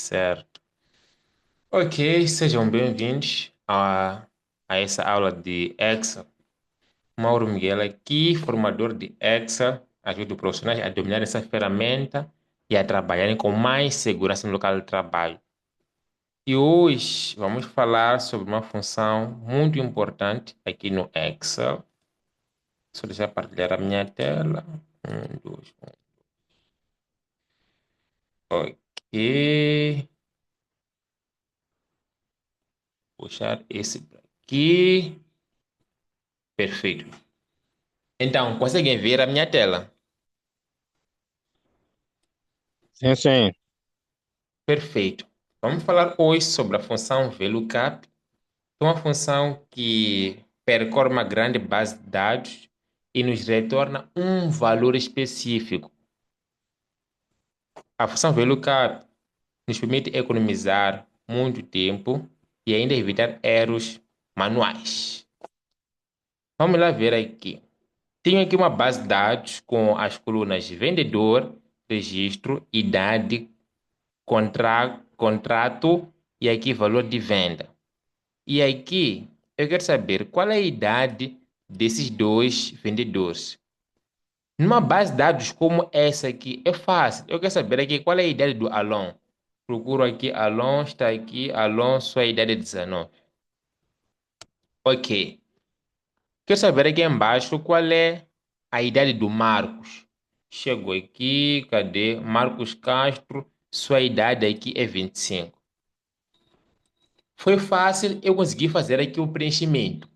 Certo. Ok, sejam bem-vindos a essa aula de Excel. Mauro Miguel aqui, formador de Excel, ajuda os profissionais a dominar essa ferramenta e a trabalharem com mais segurança no local de trabalho. E hoje vamos falar sobre uma função muito importante aqui no Excel. Só deixar partilhar a minha tela. Dois, um. Ok. Puxar esse para aqui. Perfeito. Então, conseguem ver a minha tela? Sim, sim. Perfeito. Vamos falar hoje sobre a função VLOOKUP, é uma função que percorre uma grande base de dados e nos retorna um valor específico. A função VLOOKUP nos permite economizar muito tempo e ainda evitar erros manuais. Vamos lá ver aqui. Tenho aqui uma base de dados com as colunas vendedor, registro, idade, contrato e aqui valor de venda. E aqui eu quero saber qual é a idade desses dois vendedores. Numa base de dados como essa aqui, é fácil. Eu quero saber aqui qual é a idade do Alon. Procuro aqui, Alon está aqui, Alon, sua idade é 19. Ok. Quero saber aqui embaixo qual é a idade do Marcos. Chegou aqui, cadê? Marcos Castro, sua idade aqui é 25. Foi fácil, eu consegui fazer aqui o preenchimento.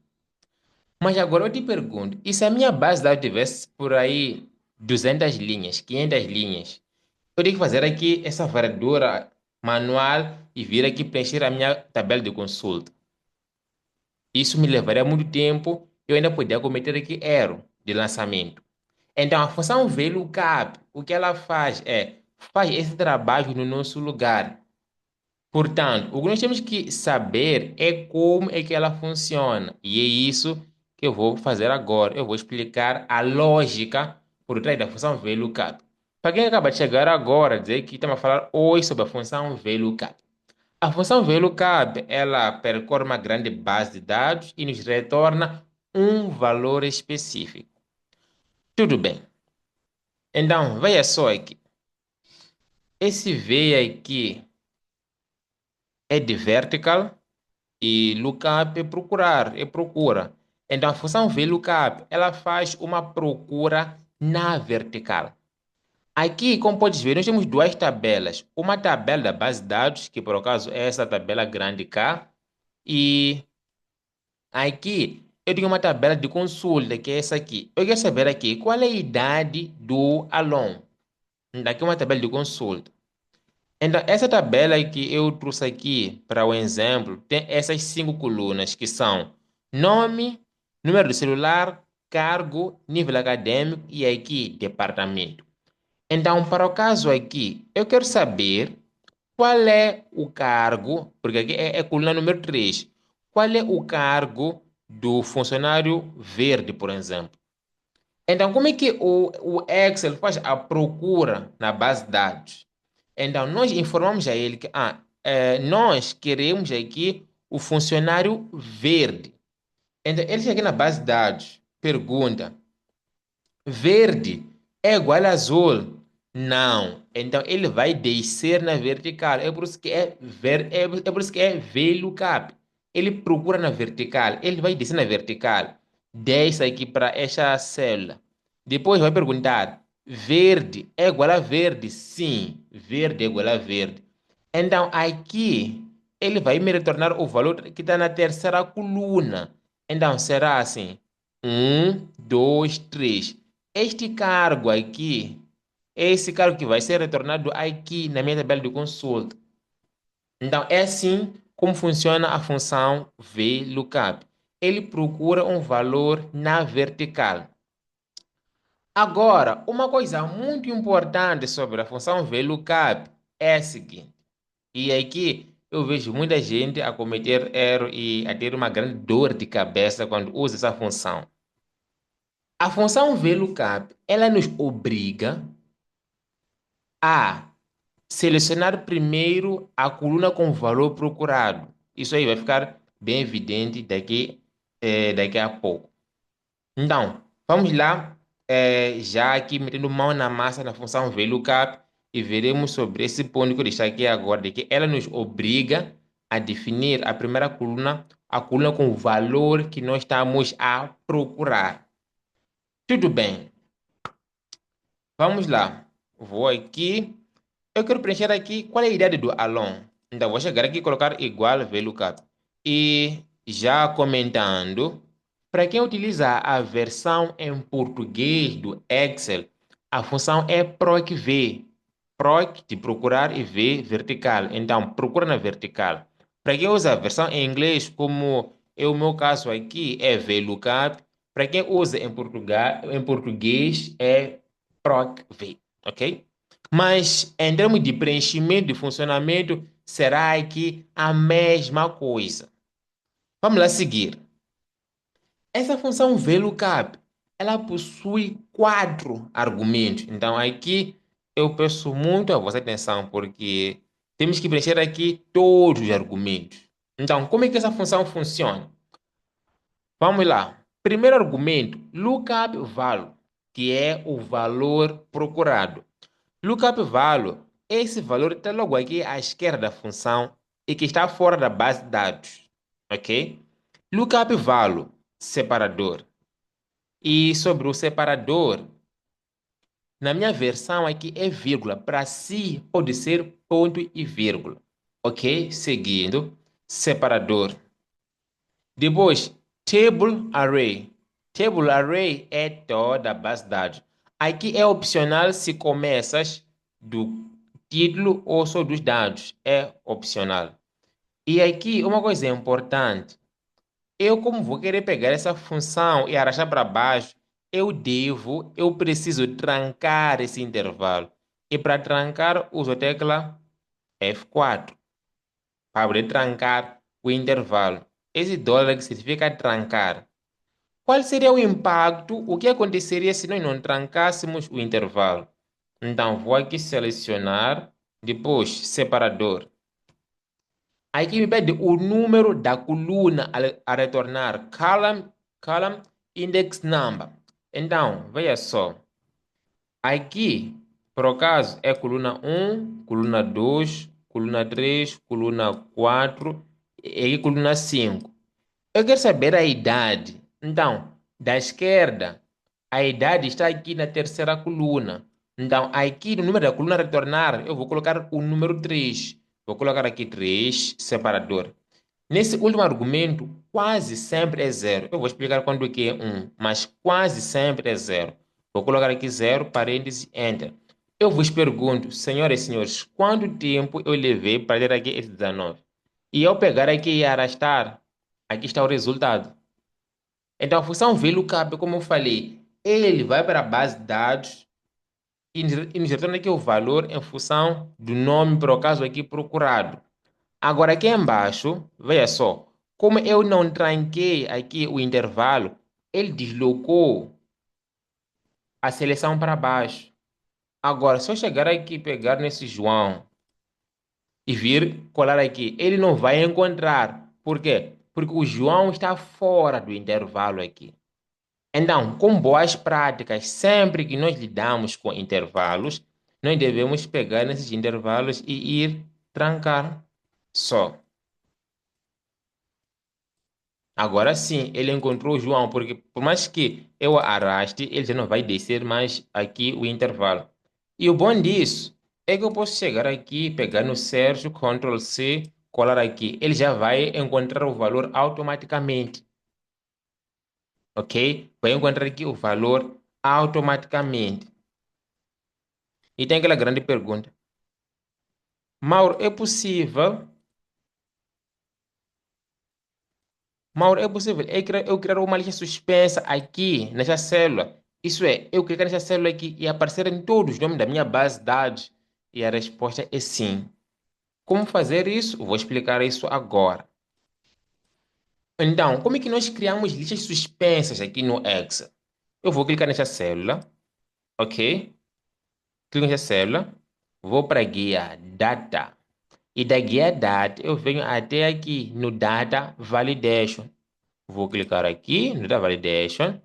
Mas agora eu te pergunto, e se a minha base de dados tivesse por aí 200 linhas, 500 linhas? Eu tenho que fazer aqui essa varredura manual e vir aqui preencher a minha tabela de consulta. Isso me levaria muito tempo, eu ainda poderia cometer aqui erro de lançamento. Então, a função VLOOKUP, o que ela faz é, faz esse trabalho no nosso lugar. Portanto, o que nós temos que saber é como é que ela funciona. E é isso que eu vou fazer agora. Eu vou explicar a lógica por trás da função VLOOKUP. Para quem acaba de chegar agora, dizer que estamos a falar hoje sobre a função VLOOKUP. A função VLOOKUP, ela percorre uma grande base de dados e nos retorna um valor específico. Tudo bem. Então, veja só aqui. Esse V aqui é de vertical. E lookup é procurar, é procura. Então, a função VLOOKUP, ela faz uma procura na vertical. Aqui, como podes ver, nós temos duas tabelas. Uma tabela da base de dados, que por acaso é essa tabela grande K, e aqui eu tenho uma tabela de consulta, que é essa aqui. Eu quero saber aqui qual é a idade do Alon. Daqui é uma tabela de consulta. Então, essa tabela que eu trouxe aqui para o exemplo tem essas cinco colunas que são nome, número do celular, cargo, nível acadêmico e aqui departamento. Então, para o caso aqui, eu quero saber qual é o cargo, porque aqui é a coluna número 3. Qual é o cargo do funcionário verde, por exemplo? Então, como é que o Excel faz a procura na base de dados? Então, nós informamos a ele que nós queremos aqui o funcionário verde. Então, ele chega aqui na base de dados, pergunta: verde é igual a azul? Não. Então, ele vai descer na vertical. É por isso que é por isso que é VLOOKUP. Ele procura na vertical. Ele vai descer na vertical. Desce aqui para esta célula. Depois vai perguntar: verde é igual a verde? Sim, verde é igual a verde. Então, aqui, ele vai me retornar o valor que está na terceira coluna. Então, será assim: um, dois, três. Este cargo aqui é esse cargo que vai ser retornado aqui na minha tabela de consulta. Então, é assim como funciona a função VLOOKUP. Ele procura um valor na vertical. Agora, uma coisa muito importante sobre a função VLOOKUP é a seguinte, e aqui eu vejo muita gente a cometer erro e a ter uma grande dor de cabeça quando usa essa função. A função VLOOKUP, ela nos obriga a selecionar primeiro a coluna com o valor procurado. Isso aí vai ficar bem evidente daqui a pouco. Então, vamos lá, já aqui metendo mão na massa na função VLOOKUP e veremos sobre esse ponto que eu destaquei agora, de que ela nos obriga a definir a primeira coluna, a coluna com o valor que nós estamos a procurar. Tudo bem, vamos lá. Vou aqui. Eu quero preencher aqui qual é a idade do Alon. Então, vou chegar aqui e colocar igual VLOOKUP. E já comentando, para quem utiliza a versão em português do Excel, a função é PROC-V. PROC de procurar e V vertical. Então, procura na vertical. Para quem usa a versão em inglês, como é o meu caso aqui, é VLOOKUP. Para quem usa em português é PROC-V. Ok? Mas em termos de preenchimento e funcionamento, será que a mesma coisa? Vamos lá seguir. Essa função VLOOKUP, ela possui quatro argumentos. Então aqui eu peço muito a vossa atenção porque temos que preencher aqui todos os argumentos. Então, como é que essa função funciona? Vamos lá. Primeiro argumento, lookup value, que é o valor procurado. Lookup value, esse valor está logo aqui à esquerda da função e que está fora da base de dados, ok? Lookup value, separador. E sobre o separador, na minha versão aqui é vírgula, para si pode ser ponto e vírgula, ok? Seguindo, separador. Depois, table array. Table array é toda a base de dados. Aqui é opcional se começas do título ou só dos dados. É opcional. E aqui, uma coisa importante. Eu, como vou querer pegar essa função e arrastar para baixo, eu preciso trancar esse intervalo. E para trancar, uso a tecla F4 para poder trancar o intervalo. Esse dólar que significa trancar. Qual seria o impacto? O que aconteceria se nós não trancássemos o intervalo? Então, vou aqui selecionar, depois separador. Aqui me pede o número da coluna a retornar, column index number. Então, veja só. Aqui, por acaso, é coluna um, coluna 2, coluna 3, coluna 4 e coluna 5. Eu quero saber a idade. Então, da esquerda, a idade está aqui na terceira coluna. Então, aqui no número da coluna a retornar, eu vou colocar o número 3. Vou colocar aqui 3 separador. Nesse último argumento, quase sempre é zero. Eu vou explicar quando que é 1, mas quase sempre é zero. Vou colocar aqui zero, parêntese, enter. Eu vos pergunto, senhoras e senhores, quanto tempo eu levei para ter aqui esse 19? E eu pegar aqui e arrastar, aqui está o resultado. Então, a função VLOOKUP, como eu falei, ele vai para a base de dados e nos retorna aqui o valor em função do nome, por acaso, aqui procurado. Agora, aqui embaixo, veja só, como eu não tranquei aqui o intervalo, ele deslocou a seleção para baixo. Agora, se eu chegar aqui e pegar nesse João e vir colar aqui, ele não vai encontrar. Por quê? Porque o João está fora do intervalo aqui. Então, com boas práticas, sempre que nós lidamos com intervalos, nós devemos pegar nesses intervalos e ir trancar só. Agora sim, ele encontrou o João, porque por mais que eu arraste, ele já não vai descer mais aqui o intervalo. E o bom disso é que eu posso chegar aqui, pegar no Sérgio, Ctrl C, colar aqui. Ele já vai encontrar o valor automaticamente, ok? Vai encontrar aqui o valor automaticamente. E tem aquela grande pergunta. Mauro, é possível? Mauro, é possível eu criar uma lista suspensa aqui nessa célula? Isso é, eu clicar nessa célula aqui e aparecerem todos os nomes da minha base de dados? E a resposta é sim. Como fazer isso? Vou explicar isso agora. Então, como é que nós criamos listas suspensas aqui no Excel? Eu vou clicar nessa célula, ok? Clico nessa célula. Vou para a guia Data. E da guia Data eu venho até aqui no Data Validation. Vou clicar aqui no Data Validation.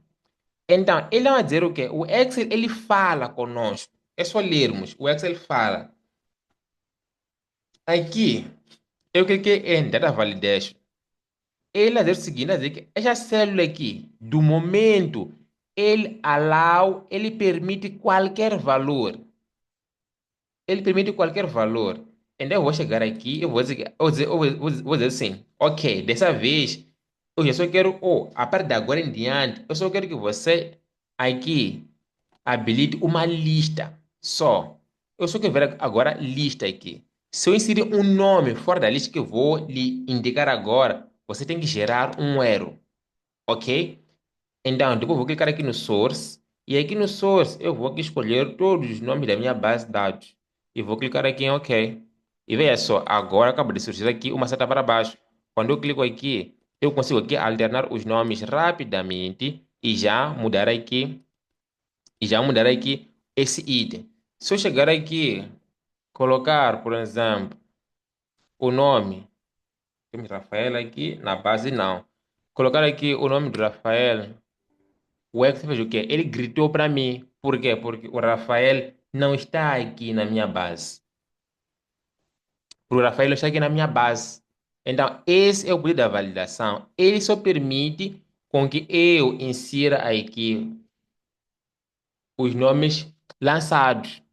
Então, ele vai dizer o quê? O Excel, ele fala conosco. É só lermos. O Excel fala. Aqui, eu cliquei em Data Validation. Ele vai dizer o seguinte, vai dizer que essa célula aqui, do momento, ele permite qualquer valor. Ele permite qualquer valor. Então, eu vou chegar aqui, eu vou dizer, vou dizer assim, ok, dessa vez, eu já só quero, a partir de agora em diante, eu só quero que você aqui habilite uma lista só. Eu só quero ver agora lista aqui. Se eu inserir um nome fora da lista que eu vou lhe indicar agora, você tem que gerar um erro, ok? Então, depois eu vou clicar aqui no Source. E aqui no Source eu vou aqui escolher todos os nomes da minha base de dados. E vou clicar aqui em OK. E veja só, agora acaba de surgir aqui uma seta para baixo. Quando eu clico aqui, eu consigo aqui alternar os nomes rapidamente e já mudar aqui esse item. Se eu chegar aqui, colocar, por exemplo, o nome, temos Rafael aqui, na base não. Colocar aqui o nome do Rafael. O ex fez o quê? Ele gritou para mim. Por quê? Porque o Rafael não está aqui na minha base. O Rafael não está aqui na minha base. Então, esse é o pedido da validação. Ele só permite com que eu insira aqui os nomes lançados.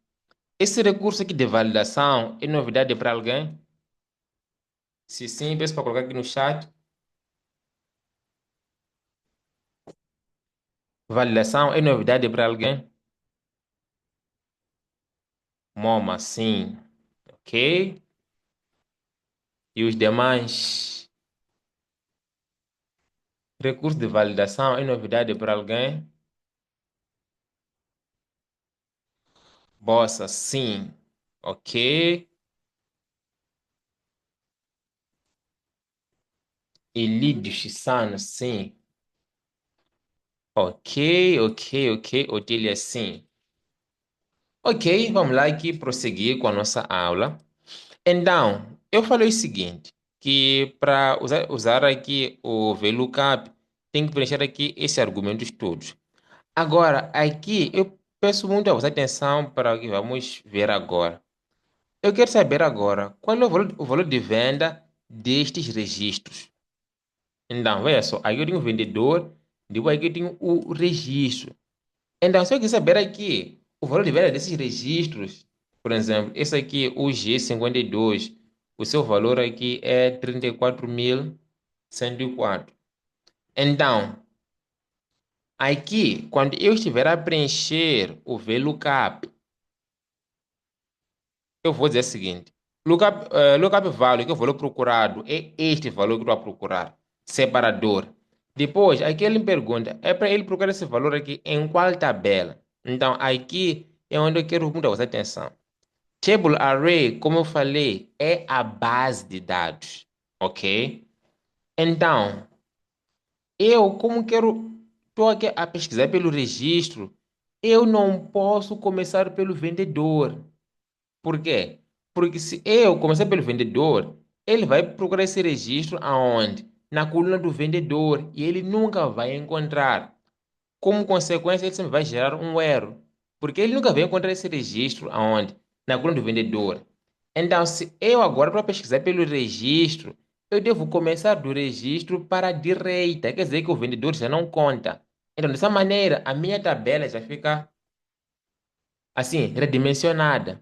Esse recurso aqui de validação é novidade para alguém? Se sim, peço para colocar aqui no chat. Validação é novidade para alguém? Moma, sim. Ok. E os demais? Recurso de validação é novidade para alguém? Bossa, sim. Ok. Elidio Chisano, sim. Ok, ok, ok. Otília, sim. Ok, vamos lá aqui prosseguir com a nossa aula. Então, eu falei o seguinte, que para usar aqui o VLOOKUP, tem que preencher aqui esses argumentos todos. Agora, aqui, eu peço muito a vossa atenção para o que vamos ver agora. Eu quero saber agora qual é o valor de venda destes registros. Então, veja só, aqui eu tenho o vendedor, depois aqui eu tenho o registro. Então, se eu quiser saber aqui o valor de venda desses registros, por exemplo, esse aqui, o G52, o seu valor aqui é 34.104. Então, aqui, quando eu estiver a preencher o VLOOKUP, eu vou dizer o seguinte: lookup value, que é o valor procurado, é este valor que eu estou a procurar, separador. Depois, aqui ele me pergunta, é para ele procurar esse valor aqui em qual tabela? Então, aqui é onde eu quero muita vossa atenção. Table Array, como eu falei, é a base de dados, ok? Então, eu, como quero, estou aqui a pesquisar pelo registro, eu não posso começar pelo vendedor. Por quê? Porque se eu começar pelo vendedor, ele vai procurar esse registro aonde? Na coluna do vendedor e ele nunca vai encontrar. Como consequência, ele sempre vai gerar um erro, porque ele nunca vai encontrar esse registro aonde? Na coluna do vendedor. Então, se eu agora para pesquisar pelo registro, eu devo começar do registro para a direita, quer dizer que o vendedor já não conta. Então, dessa maneira, a minha tabela já fica assim, redimensionada.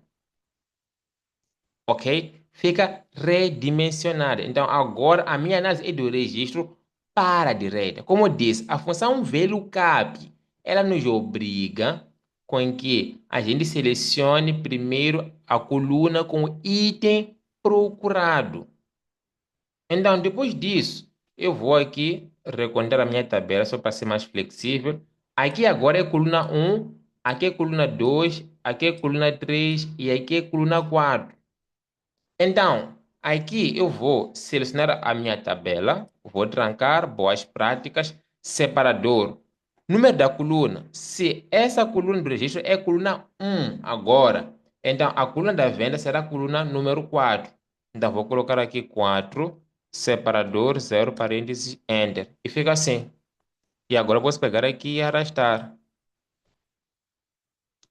Ok? Fica redimensionada. Então, agora a minha análise é do registro para a direita. Como eu disse, a função VLOOKUP, ela nos obriga com que a gente selecione primeiro a coluna com o item procurado. Então, depois disso, eu vou aqui recontar a minha tabela só para ser mais flexível. Aqui agora é coluna um, aqui é coluna 2, aqui é coluna 3 e aqui é coluna 4. Então, aqui eu vou selecionar a minha tabela, vou trancar boas práticas, separador. Número da coluna. Se essa coluna do registro é coluna um agora, Então, a coluna da venda será a coluna número 4. Então, vou colocar aqui 4, separador, 0, parênteses, enter. E fica assim. E agora eu posso pegar aqui e arrastar.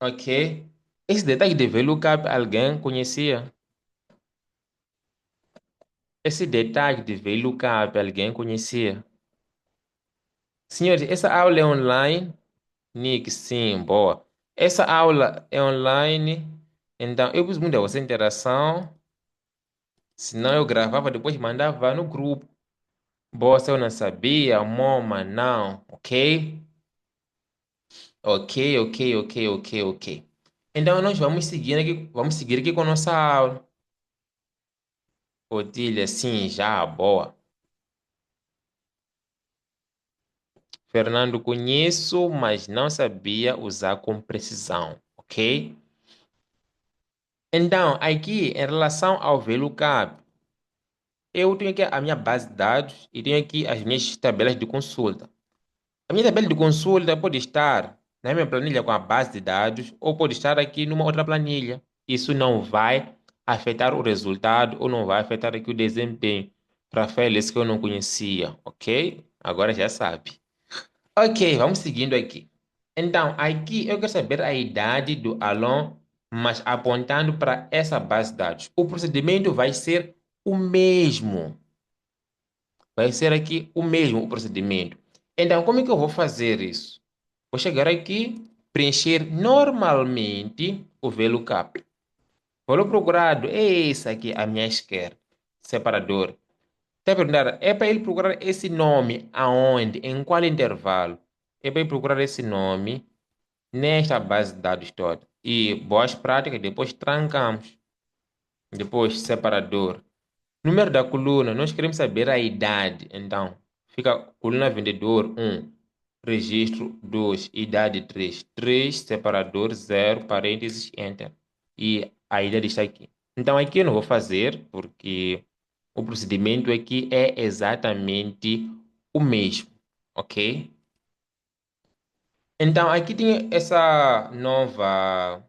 Ok? Esse detalhe de VLOOKUP alguém conhecia? Esse detalhe de VLOOKUP alguém conhecia? Senhores, essa aula é online? Nick, sim, boa. Essa aula é online, então eu preciso muito da vossa interação, senão eu gravava depois mandava no grupo. Boa, se eu não sabia, moma, não, ok? Ok, ok, ok, ok, ok. Então nós vamos seguir aqui com a nossa aula. Otília, sim, já, boa. Fernando, conheço, mas não sabia usar com precisão, ok? Então, aqui, em relação ao VLOOKUP, eu tenho aqui a minha base de dados e tenho aqui as minhas tabelas de consulta. A minha tabela de consulta pode estar na minha planilha com a base de dados ou pode estar aqui numa outra planilha. Isso não vai afetar o resultado ou não vai afetar aqui o desempenho. Rafael, esse que eu não conhecia, ok? Agora já sabe. Ok, vamos seguindo aqui. Então, aqui eu quero saber a idade do Alon, mas apontando para essa base de dados. O procedimento vai ser o mesmo. Vai ser aqui o mesmo o procedimento. Então, como é que eu vou fazer isso? Vou chegar aqui, preencher normalmente o VLOOKUP. Valor procurado é esse aqui à minha esquerda, separador. Está a perguntar, é para ele procurar esse nome aonde? Em qual intervalo? É para ele procurar esse nome nesta base de dados toda. E boas práticas, depois trancamos. Depois separador. Número da coluna, nós queremos saber a idade. Então, fica coluna vendedor 1, registro 2, idade 3, 3 separador 0, parênteses, enter. E a idade está aqui. Então, aqui eu não vou fazer, porque o procedimento aqui é exatamente o mesmo, ok? Então, aqui tem essa nova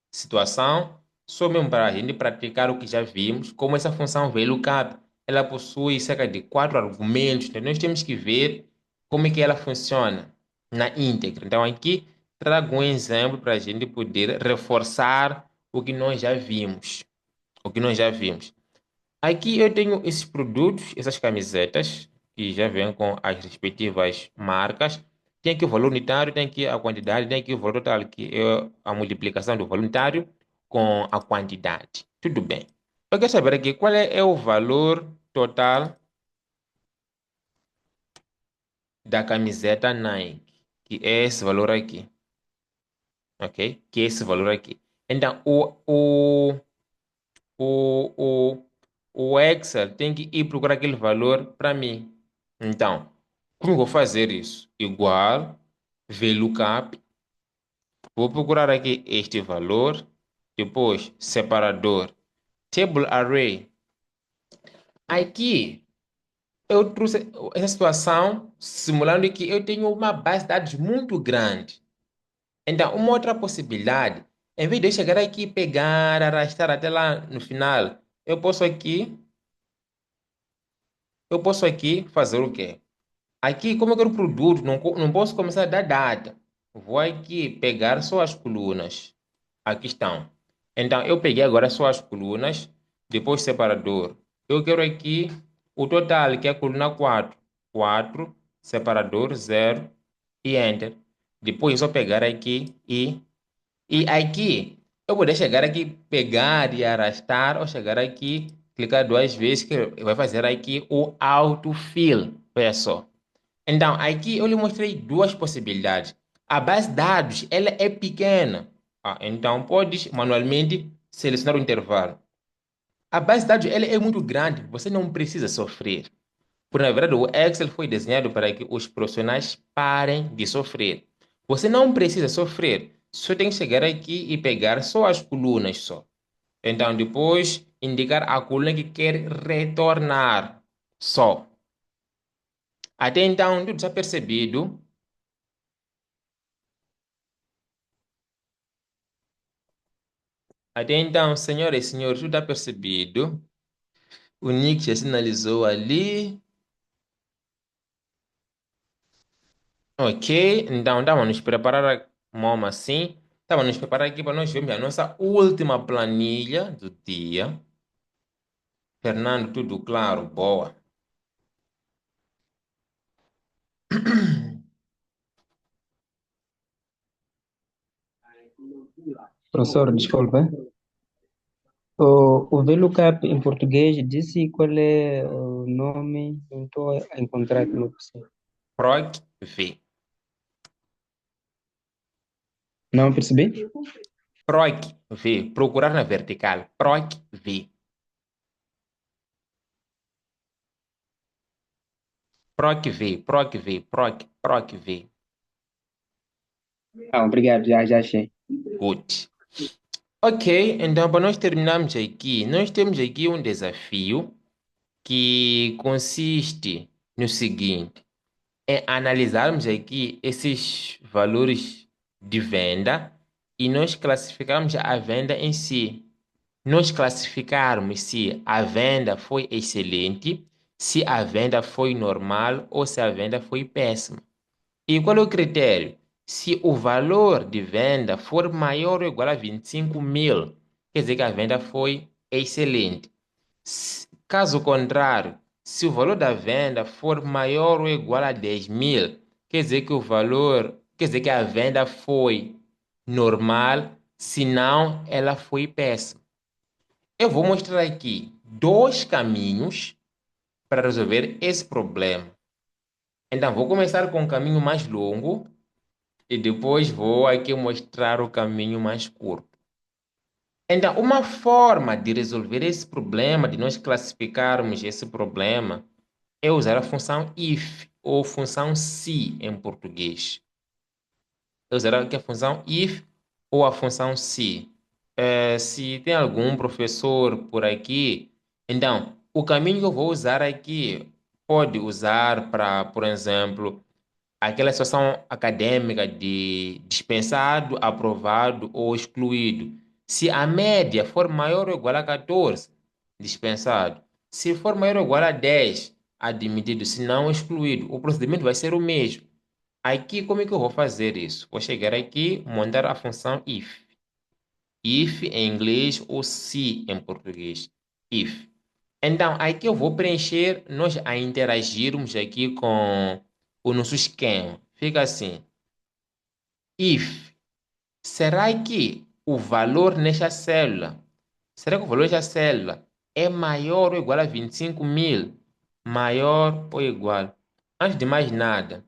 situação, só mesmo para a gente praticar o que já vimos, como essa função VLOOKUP, ela possui cerca de 4 argumentos, então nós temos que ver como é que ela funciona na íntegra. Então aqui trago um exemplo para a gente poder reforçar o que nós já vimos, o que nós já vimos. Aqui eu tenho esses produtos, essas camisetas, que já vêm com as respectivas marcas. Tem aqui o valor unitário, tem aqui a quantidade, tem aqui o valor total, que é a multiplicação do valor unitário com a quantidade. Tudo bem. Eu quero saber aqui qual é o valor total da camiseta Nike, que é esse valor aqui, ok? Que é esse valor aqui. Então, o, o Excel tem que ir procurar aquele valor para mim. Então, como eu vou fazer isso? Igual, VLOOKUP, vou procurar aqui este valor, depois separador, table array. Aqui, eu trouxe essa situação simulando que eu tenho uma base de dados muito grande. Então, uma outra possibilidade, em vez de eu chegar aqui, pegar, arrastar até lá no final, eu posso aqui fazer o quê? Aqui, como eu quero produto, não posso começar a dar data. Vou aqui pegar só as colunas. Aqui estão. Então, eu peguei agora só as colunas, depois separador. Eu quero aqui o total, que é a coluna 4. 4 separador 0 e enter. Depois, é só pegar aqui e aqui, eu vou chegar aqui, pegar e arrastar, ou chegar aqui, clicar 2 vezes, que vai fazer aqui o autofill. Olha só. Então, aqui eu lhe mostrei duas possibilidades. A base de dados, ela é pequena. Então, podes manualmente selecionar o intervalo. A base de dados, ela é muito grande. Você não precisa sofrer. Por na verdade, o Excel foi desenhado para que os profissionais parem de sofrer. Você não precisa sofrer. Só tem que chegar aqui e pegar só as colunas só. Então, depois, indicar a coluna que quer retornar só. Até então, tudo já percebido. Até então, senhoras e senhores, tudo está percebido. O Nick já sinalizou ali. Ok, então estamos nos preparar, mão assim. Estamos nos preparar aqui para nós vermos a nossa última planilha do dia. Fernando, tudo claro, boa. Professor, desculpa. O VLOOKUP em português disse qual é o nome? Não estou a encontrar aqui no PC. PROC V. Não percebi? PROC V. Procurar na vertical. PROC V. PROC V. PROC V. PROC V. Obrigado, já achei. Good. Ok, então para nós terminarmos aqui, nós temos aqui um desafio que consiste no seguinte: é analisarmos aqui esses valores de venda e nós classificarmos a venda em si. Nós classificarmos se a venda foi excelente, se a venda foi normal ou se a venda foi péssima. E qual é o critério? Se o valor de venda for maior ou igual a 25 mil, quer dizer que a venda foi excelente. Caso contrário, se o valor da venda for maior ou igual a 10 mil, quer dizer que quer dizer que a venda foi normal, se não, ela foi péssima. Eu vou mostrar aqui dois caminhos para resolver esse problema. Então, vou começar com o caminho mais longo e depois vou aqui mostrar o caminho mais curto. Então, uma forma de resolver esse problema, de nós classificarmos esse problema, é usar a função if ou função se em português. É usar aqui a função if ou a função se. Se tem algum professor por aqui, então o caminho que eu vou usar aqui pode usar para, por exemplo, aquela situação acadêmica de dispensado, aprovado ou excluído. Se a média for maior ou igual a 14, dispensado. Se for maior ou igual a 10, admitido. Se não, excluído. O procedimento vai ser o mesmo. Aqui, como é que eu vou fazer isso? Vou chegar aqui, montar a função if. If em inglês ou se em português. If. Então, aqui eu vou preencher, nós a interagirmos aqui com o nosso esquema. Fica assim. If. Será que o valor nesta célula, será que o valor desta célula é maior ou igual a 25 mil? Maior ou igual? Antes de mais nada,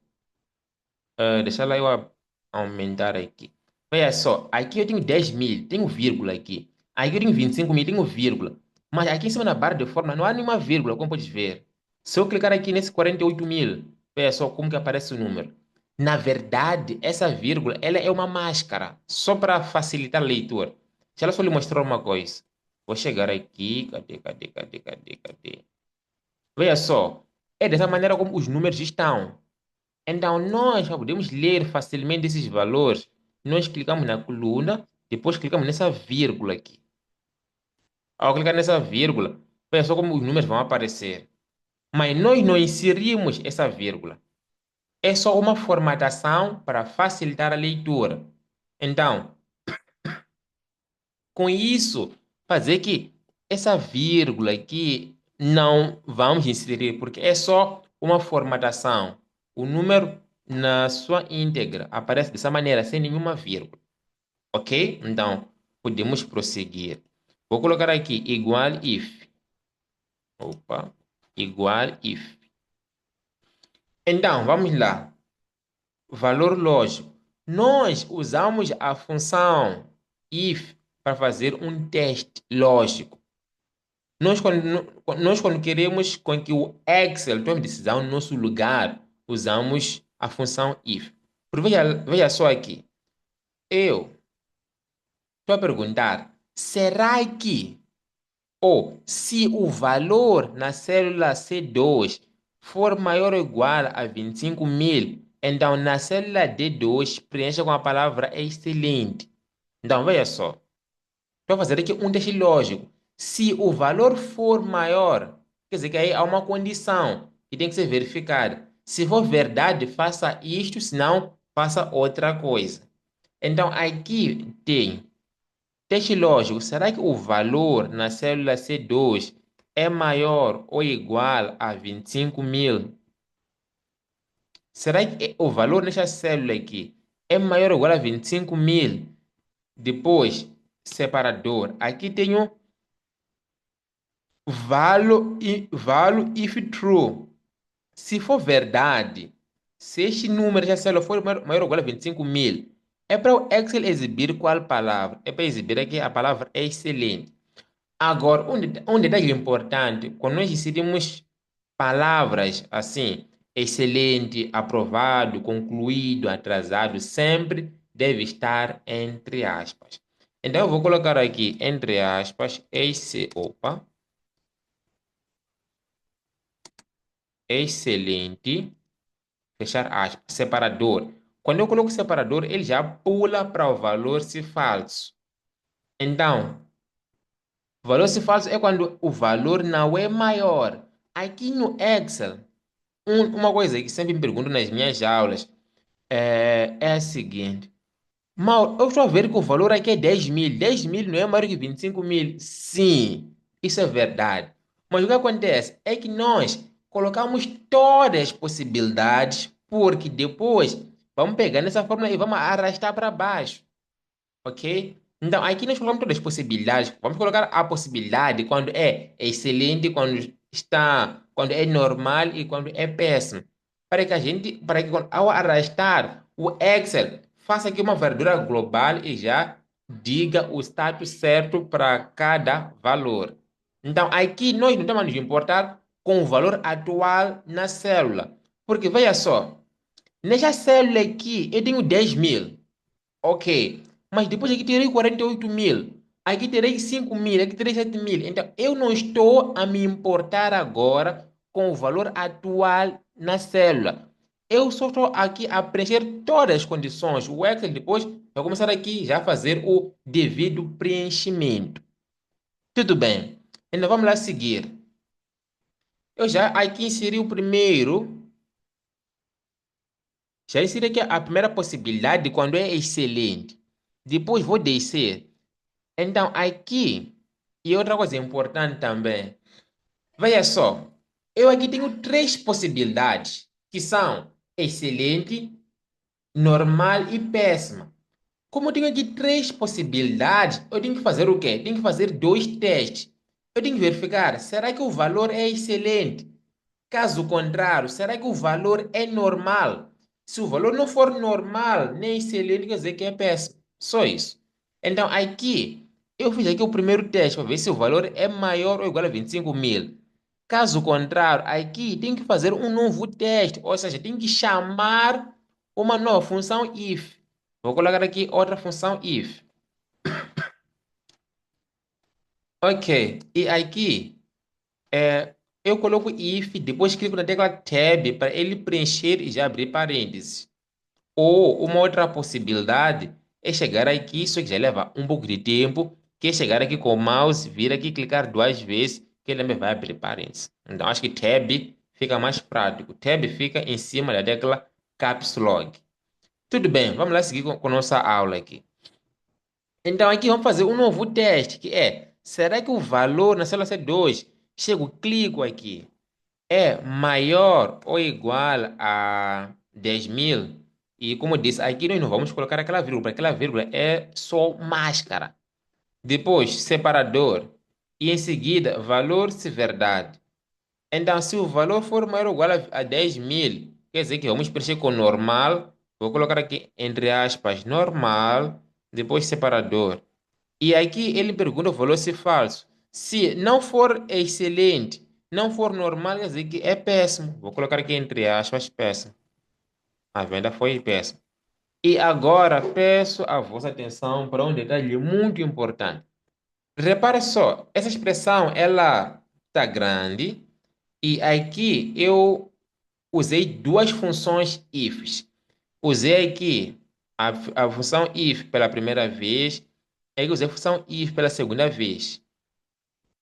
deixa lá eu aumentar aqui. Olha só, aqui eu tenho 10 mil, tenho vírgula aqui. Aqui eu tenho 25 mil, tenho vírgula. Mas aqui em cima na barra de fórmula não há nenhuma vírgula, como podes ver. Se eu clicar aqui nesse 48 mil, olha só como que aparece o número. Na verdade, essa vírgula, ela é uma máscara, só para facilitar a leitura. Deixa eu só lhe mostrar uma coisa. Vou chegar aqui, cadê? Veja só, é dessa maneira como os números estão. Então, nós já podemos ler facilmente esses valores. Nós clicamos na coluna, depois clicamos nessa vírgula aqui. Ao clicar nessa vírgula, veja só como os números vão aparecer. Mas nós não inserimos essa vírgula. É só uma formatação para facilitar a leitura. Então, com isso, fazer que essa vírgula aqui não vamos inserir, porque é só uma formatação. O número na sua íntegra aparece dessa maneira, sem nenhuma vírgula. Ok? Então, podemos prosseguir. Vou colocar aqui igual if. Opa, igual if. Então, vamos lá. Valor lógico. Nós usamos a função if para fazer um teste lógico. Nós, quando queremos com que o Excel tome decisão no nosso lugar, usamos a função if. Veja só aqui. Eu estou a perguntar, será que, ou se o valor na célula C2 for maior ou igual a 25 mil, então na célula D2 preencha com a palavra excelente. Então, veja só. Estou a fazer aqui um teste lógico. Se o valor for maior, quer dizer que aí há uma condição que tem que ser verificada. Se for verdade, faça isto, se não, faça outra coisa. Então, aqui tem teste lógico. Será que o valor na célula C2 é maior ou igual a 25.000? Será que o valor nesta célula aqui é maior ou igual a 25.000? Depois, separador. Aqui tenho value if true. Se for verdade, se este número desta célula for maior ou igual a 25.000, é para o Excel exibir qual palavra? É para exibir aqui a palavra excelente. Agora, um detalhe importante, quando nós inserimos palavras assim, excelente, aprovado, concluído, atrasado, sempre deve estar entre aspas. Então, eu vou colocar aqui entre aspas, opa, excelente, fechar aspas, separador. Quando eu coloco separador, ele já pula para o valor se falso. Então, o valor se falso é quando o valor não é maior. Aqui no Excel, uma coisa que sempre me pergunto nas minhas aulas é a seguinte. Mal, eu estou a ver que o valor aqui é 10.000. 10.000 não é maior que 25.000. Sim, isso é verdade. Mas o que acontece é que nós colocamos todas as possibilidades, porque depois vamos pegar nessa fórmula e vamos arrastar para baixo. Ok? Então, aqui nós colocamos todas as possibilidades. Vamos colocar a possibilidade quando é excelente, quando é normal e quando é péssimo. Para que ao arrastar o Excel, faça aqui uma varredura global e já diga o status certo para cada valor. Então, aqui nós não estamos nos importar com o valor atual na célula. Porque, veja só, nessa célula aqui, eu tenho 10.000. Ok. Mas depois aqui terei 48.000. Aqui terei 5.000. Aqui terei 7.000. Então, eu não estou a me importar agora com o valor atual na célula. Eu só estou aqui a preencher todas as condições. O Excel depois vai começar aqui já a fazer o devido preenchimento. Tudo bem. Então, vamos lá seguir. Eu já aqui inseri o primeiro. Já inseri aqui a primeira possibilidade quando é excelente. Depois vou descer. Então, aqui, e outra coisa importante também, veja só, eu aqui tenho três possibilidades, que são excelente, normal e péssima. Como eu tenho aqui três possibilidades, eu tenho que fazer o quê? Tenho que fazer dois testes. Eu tenho que verificar, será que o valor é excelente? Caso contrário, será que o valor é normal? Se o valor não for normal, nem excelente, quer dizer que é péssimo. Só isso. Então, aqui, eu fiz aqui o primeiro teste para ver se o valor é maior ou igual a 25.000. Caso contrário, aqui tem que fazer um novo teste, ou seja, tem que chamar uma nova função if. Vou colocar aqui outra função if. Ok, e aqui eu coloco if, depois clico na tecla tab para ele preencher e já abrir parênteses. Ou uma outra possibilidade é chegar aqui, só que já leva um pouco de tempo, que é chegar aqui com o mouse, vir aqui e clicar duas vezes, que ele também vai abrir parênteses. Então acho que tab fica mais prático. Tab fica em cima da tecla Caps Lock. Tudo bem, vamos lá seguir com nossa aula aqui. Então aqui vamos fazer um novo teste, que é, será que o valor na célula C2, chego, clico aqui, é maior ou igual a 10.000? E como eu disse, aqui nós não vamos colocar aquela vírgula, porque aquela vírgula é só máscara. Depois, separador. E em seguida, valor se verdade. Então, se o valor for maior ou igual a 10.000, quer dizer que vamos preencher com normal. Vou colocar aqui entre aspas, normal, depois separador. E aqui ele pergunta o valor se falso. Se não for excelente, não for normal, quer dizer que é péssimo. Vou colocar aqui entre aspas, péssimo. A venda foi péssima. E agora peço a vossa atenção para um detalhe muito importante. Repare só, essa expressão ela está grande e aqui eu usei duas funções ifs. Usei aqui a função if pela primeira vez. é que eu usei a função if pela segunda vez.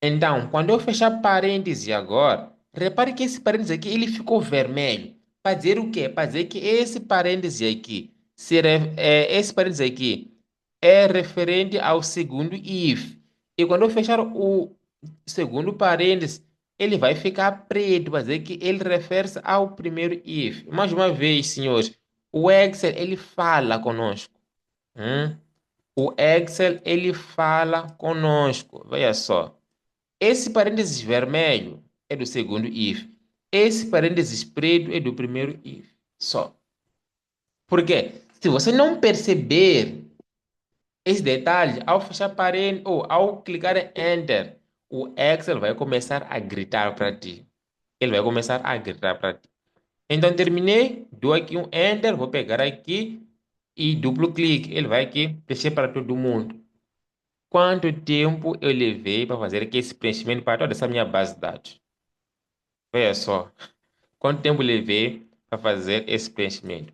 Então, quando eu fechar parêntese agora, repare que esse parêntese aqui ele ficou vermelho. Para dizer o quê? Para dizer que esse parêntese aqui, esse parêntese aqui é referente ao segundo if. E quando eu fechar o segundo parêntese, ele vai ficar preto, para dizer que ele refere-se ao primeiro if. Mais uma vez, senhores, o Excel ele fala conosco. Hum? O Excel ele fala conosco. Veja só. Esse parênteses vermelho é do segundo if. Esse parênteses preto é do primeiro if. Só. Por quê? Se você não perceber esse detalhe, ao fechar parênteses ou ao clicar em Enter, o Excel vai começar a gritar para ti. Ele vai começar a gritar para ti. Então, terminei, dou aqui um Enter, vou pegar aqui e duplo clique. Ele vai aqui preencher para todo mundo. Quanto tempo eu levei para fazer aqui esse preenchimento para toda essa minha base de dados? Veja só. Quanto tempo levei para fazer esse preenchimento?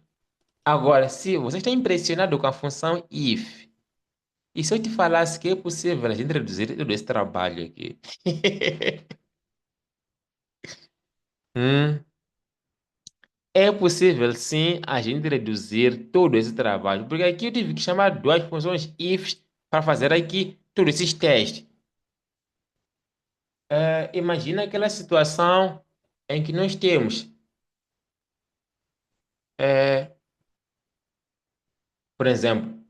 Agora, se você está impressionado com a função if, e se eu te falasse que é possível a gente reduzir todo esse trabalho aqui? Hum, é possível sim a gente reduzir todo esse trabalho, porque aqui eu tive que chamar duas funções ifs para fazer aqui todos esses testes. Imagina aquela situação em que nós temos, é, por exemplo,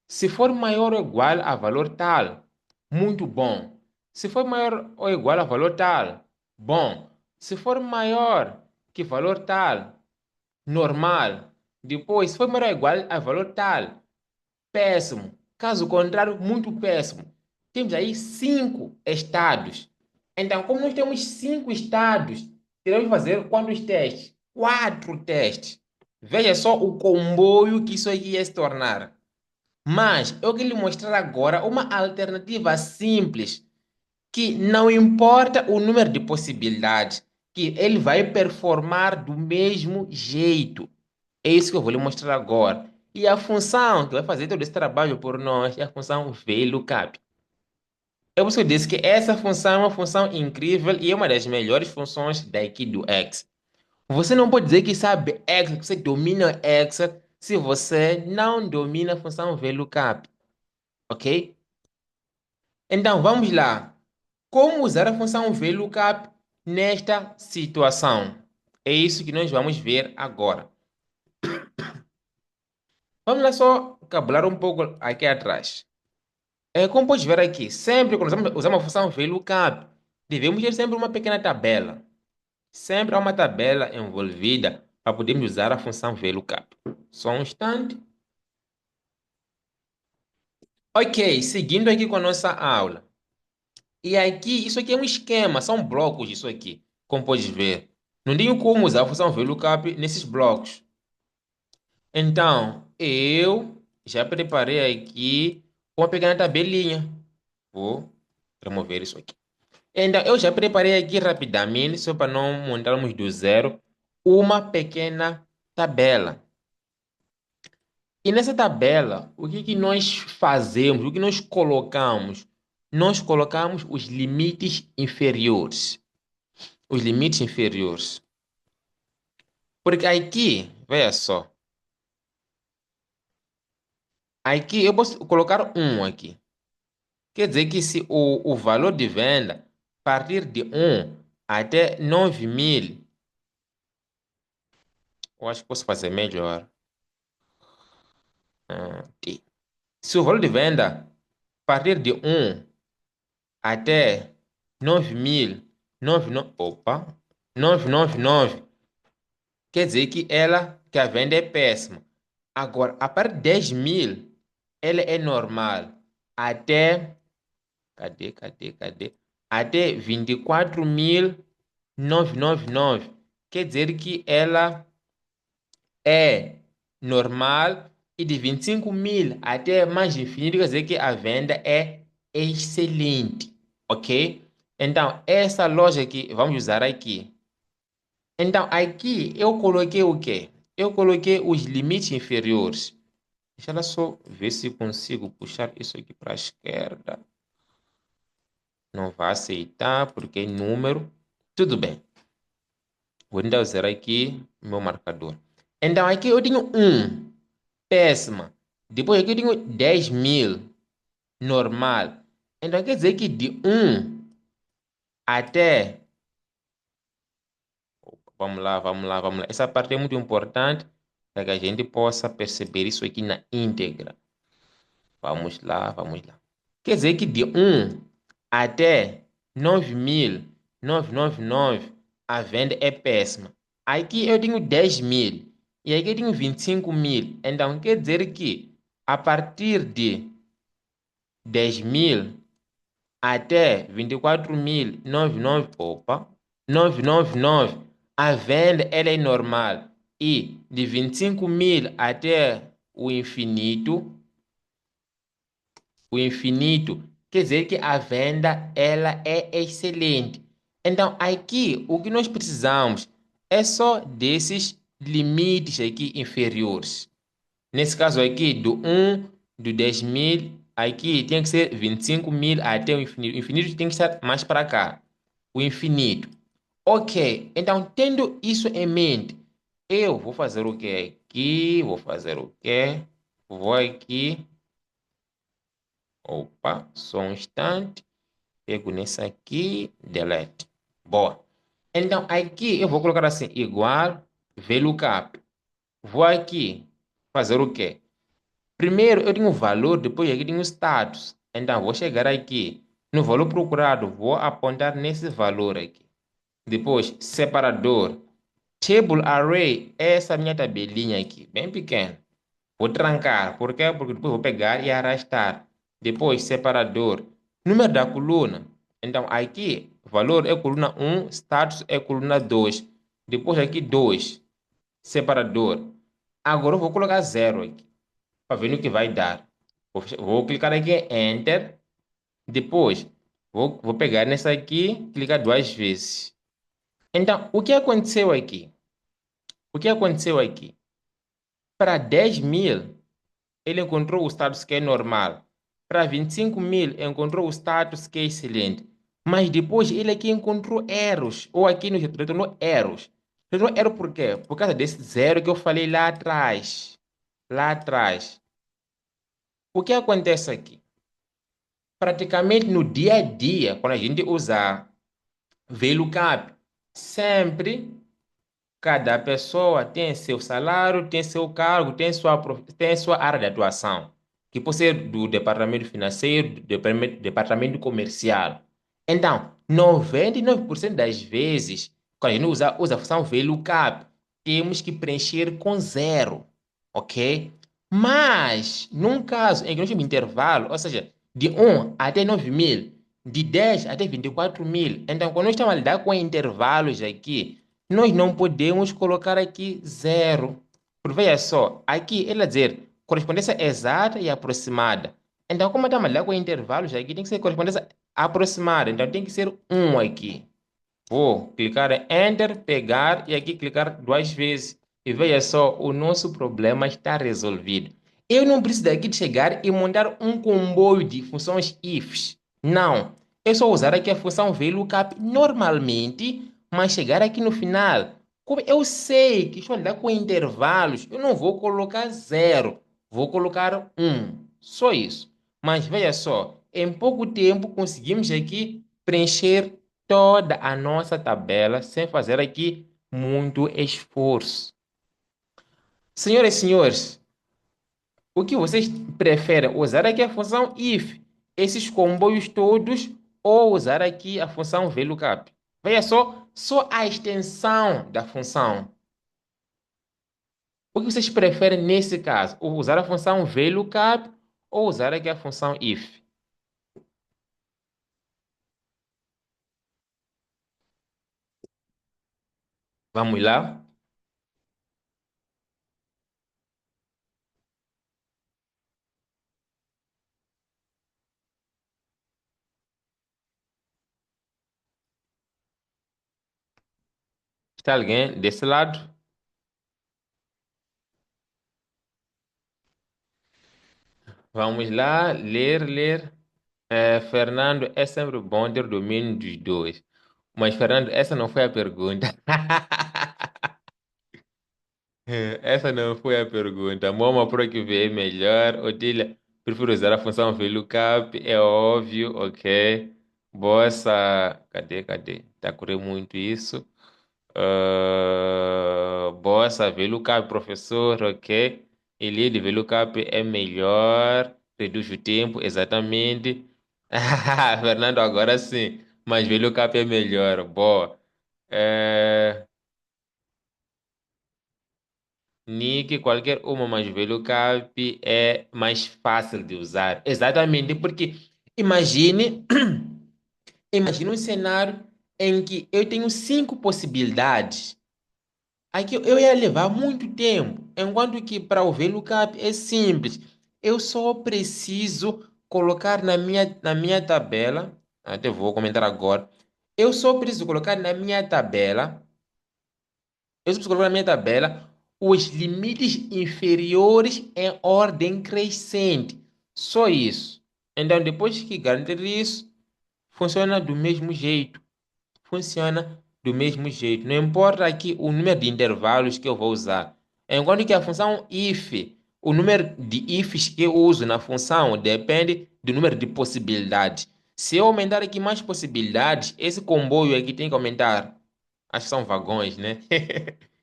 se for maior ou igual a valor tal, muito bom. Se for maior ou igual a valor tal, bom. Se for maior que valor tal, normal. Depois, se for maior ou igual a valor tal, péssimo. Caso contrário, muito péssimo. Temos aí cinco estados. Então, como nós temos cinco estados, teremos que fazer quantos testes? Quatro testes. Veja só o comboio que isso aqui ia se tornar. Mas eu quero lhe mostrar agora uma alternativa simples, que não importa o número de possibilidades, que ele vai performar do mesmo jeito. É isso que eu vou lhe mostrar agora. E a função que vai fazer todo esse trabalho por nós é a função VLOOKUP. Eu por isso que eu disse que essa função é uma função incrível e é uma das melhores funções daqui do X. Você não pode dizer que sabe Excel, que você domina Excel, se você não domina a função VLOOKUP, ok? Então, vamos lá. Como usar a função VLOOKUP nesta situação? É isso que nós vamos ver agora. Vamos lá só cabular um pouco aqui atrás. Como pode ver aqui, sempre quando usamos a função VLOOKUP, devemos ter sempre uma pequena tabela. Sempre há uma tabela envolvida para podermos usar a função VLOOKUP. Só um instante. Ok, seguindo aqui com a nossa aula. E aqui, isso aqui é um esquema, são blocos isso aqui, como pode ver. Não tenho como usar a função VLOOKUP nesses blocos. Então, eu já preparei aqui uma pequena tabelinha. Vou remover isso aqui. Então, eu já preparei aqui rapidamente, só para não montarmos do zero, uma pequena tabela. E nessa tabela, o que que nós fazemos? O que nós colocamos? Nós colocamos os limites inferiores. Os limites inferiores. Porque aqui, veja só. Aqui eu posso colocar um aqui. Quer dizer que se o valor de venda partir de 1 até 9.000, eu acho que posso fazer melhor. Se o valor de venda partir de 1 até 9.000, 999, quer dizer que a venda é péssima. Agora, a partir de 10.000, ela é normal. Até, cadê? Até 24.999. Quer dizer que ela é normal. E de 25.000 até mais infinito, quer dizer que a venda é excelente. Ok? Então, essa loja aqui, vamos usar aqui. Então, aqui eu coloquei o quê? Eu coloquei os limites inferiores. Deixa eu só ver se consigo puxar isso aqui para a esquerda. Não vai aceitar porque é número. Tudo bem. Vou ainda usar aqui meu marcador. Então aqui eu tenho 1, péssima. Depois aqui eu tenho 10.000, normal. Então quer dizer que de 1 até... Vamos lá, vamos lá, vamos lá. Essa parte é muito importante para que a gente possa perceber isso aqui na íntegra. Vamos lá, vamos lá. Quer dizer que de 1 até 9.999 a venda é péssima. Aqui eu tenho 10.000 e aqui eu tenho 25.000. Então quer dizer que a partir de 10.000 até 24.999, opa, 999, a venda ela é normal. E de 25.000 até o infinito, quer dizer que a venda ela é excelente. Então, aqui, o que nós precisamos é só desses limites aqui inferiores. Nesse caso aqui, do 1, do 10.000, aqui tem que ser 25.000 até o infinito. O infinito tem que estar mais para cá. O infinito. Ok, então tendo isso em mente, eu vou fazer o que aqui? Vou fazer o quê? Vou aqui. Opa, só um instante. Pego nesse aqui, delete. Boa. Então aqui eu vou colocar assim, igual VLOOKUP. Vou aqui fazer o quê? Primeiro eu tenho o valor, depois aqui tenho o status. Então vou chegar aqui no valor procurado, vou apontar nesse valor aqui. Depois, separador. Table array é essa minha tabelinha aqui, bem pequena. Vou trancar, por quê? Porque depois vou pegar e arrastar. Depois, separador. Número da coluna. Então, aqui, valor é coluna 1, status é coluna 2. Depois aqui, 2. Separador. Agora eu vou colocar 0 aqui, para ver no que vai dar. Vou clicar aqui em Enter. Depois, vou pegar nessa aqui, clicar 2 vezes. Então, o que aconteceu aqui? O que aconteceu aqui? Para 10.000, ele encontrou o status que é normal. Para 25.000, encontrou o status que é excelente. Mas depois ele aqui encontrou erros, ou aqui nos retornou erros. Retornou erro por quê? Por causa desse zero que eu falei lá atrás. Lá atrás. O que acontece aqui? Praticamente no dia a dia, quando a gente usa VLOOKUP, sempre cada pessoa tem seu salário, tem seu cargo, tem sua área de atuação, que pode ser do departamento financeiro, do departamento comercial. Então, 99% das vezes, quando a gente usa a função VLOOKUP, temos que preencher com zero, ok? Mas, num caso em que nós temos intervalo, ou seja, de 1 até 9.000, de 10 até 24.000, então quando nós estamos a lidar com intervalos aqui, nós não podemos colocar aqui zero. Porque veja só, aqui ele vai dizer correspondência exata e aproximada. Então, como estamos lá com intervalos, aqui tem que ser correspondência aproximada. Então, tem que ser um aqui. Vou clicar em Enter, pegar e aqui clicar 2 vezes. E veja só, o nosso problema está resolvido. Eu não preciso daqui de chegar e montar um comboio de funções ifs. Não. É só usar aqui a função VLOOKUP normalmente, mas chegar aqui no final. Como eu sei que estou a lidar com intervalos, eu não vou colocar zero. Vou colocar um. Só isso. Mas veja só, em pouco tempo conseguimos aqui preencher toda a nossa tabela sem fazer aqui muito esforço. Senhoras e senhores, o que vocês preferem? Usar aqui a função if, esses comboios todos, ou usar aqui a função VLOOKUP? Veja só a extensão da função. O que vocês preferem nesse caso? Usar a função VLOOKUP ou usar aqui a função if? Vamos lá? Está alguém desse lado? Vamos lá, ler. Fernando, é sempre bom ter domínio dos dois. Mas, Fernando, essa não foi a pergunta. Essa não foi a pergunta. Moma pro que vê melhor. Otília, prefiro usar a função VLOOKUP, é óbvio, ok. Bossa, cadê? Tá correndo muito isso. Bossa, VLOOKUP, professor, ok. Ele de VLOOKUP é melhor, reduz o tempo, exatamente. Fernando, agora sim. Mas VLOOKUP é melhor, boa. É, Nick, qualquer uma, mas VLOOKUP é mais fácil de usar. Exatamente, porque imagine, imagine um cenário em que eu tenho cinco possibilidades. Aqui eu ia levar muito tempo, enquanto que para o VLOOKUP é simples. Eu só preciso colocar na minha tabela, até vou comentar agora. Eu só preciso colocar na minha tabela, eu só preciso colocar na minha tabela os limites inferiores em ordem crescente. Só isso. Então, depois que garantir isso, funciona do mesmo jeito. Funciona do mesmo jeito. Não importa aqui o número de intervalos que eu vou usar. Enquanto que a função if, o número de ifs que eu uso na função depende do número de possibilidades. Se eu aumentar aqui mais possibilidades, esse comboio aqui tem que aumentar. Acho que são vagões, né?